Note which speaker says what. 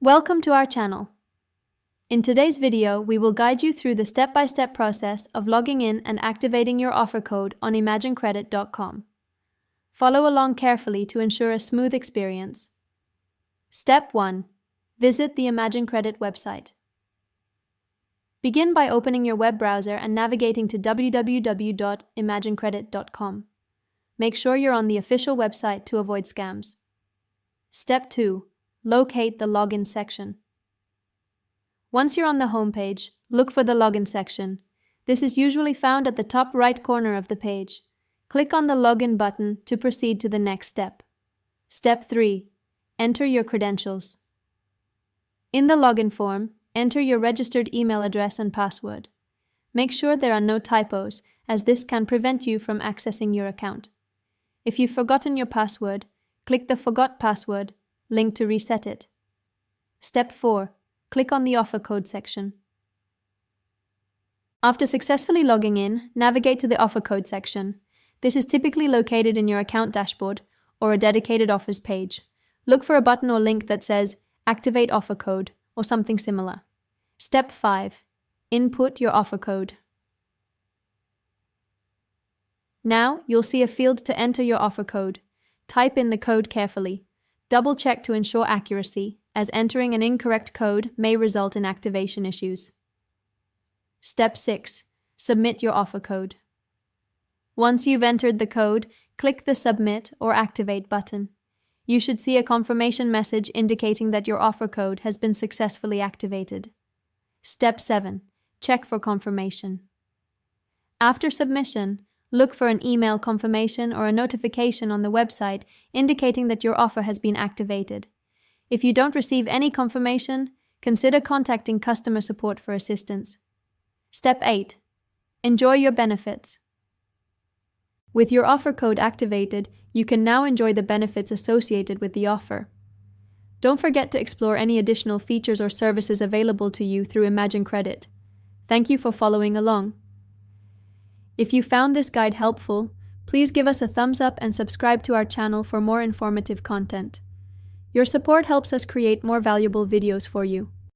Speaker 1: Welcome to our channel. In today's video, we will guide you through the step-by-step process of logging in and activating your offer code on imaginecredit.com. Follow along carefully to ensure a smooth experience. Step 1. Visit the imaginecredit website. Begin by opening your web browser and navigating to www.imaginecredit.com. Make sure you're on the official website to avoid scams. Step 2. Locate the login section. Once you're on the home page, look for the login section. This is usually found at the top right corner of the page. Click on the login button to proceed to the next step. Step 3. Enter your credentials. In the login form, enter your registered email address and password. Make sure there are no typos, as this can prevent you from accessing your account. If you've forgotten your password, click the Forgot Password link to reset it. Step 4. Click on the offer code section. After successfully logging in, navigate to the offer code section. This is typically located in your account dashboard or a dedicated offers page. Look for a button or link that says Activate Offer Code or something similar. Step 5. Input your offer code. Now, you'll see a field to enter your offer code. Type in the code carefully. Double-check to ensure accuracy, as entering an incorrect code may result in activation issues. Step 6. Submit your offer code. Once you've entered the code, click the Submit or Activate button. You should see a confirmation message indicating that your offer code has been successfully activated. Step 7. Check for confirmation. After submission, look for an email confirmation or a notification on the website indicating that your offer has been activated. If you don't receive any confirmation, consider contacting customer support for assistance. Step 8. Enjoy your benefits. With your offer code activated, you can now enjoy the benefits associated with the offer. Don't forget to explore any additional features or services available to you through imaginecredit. Thank you for following along. If you found this guide helpful, please give us a thumbs up and subscribe to our channel for more informative content. Your support helps us create more valuable videos for you.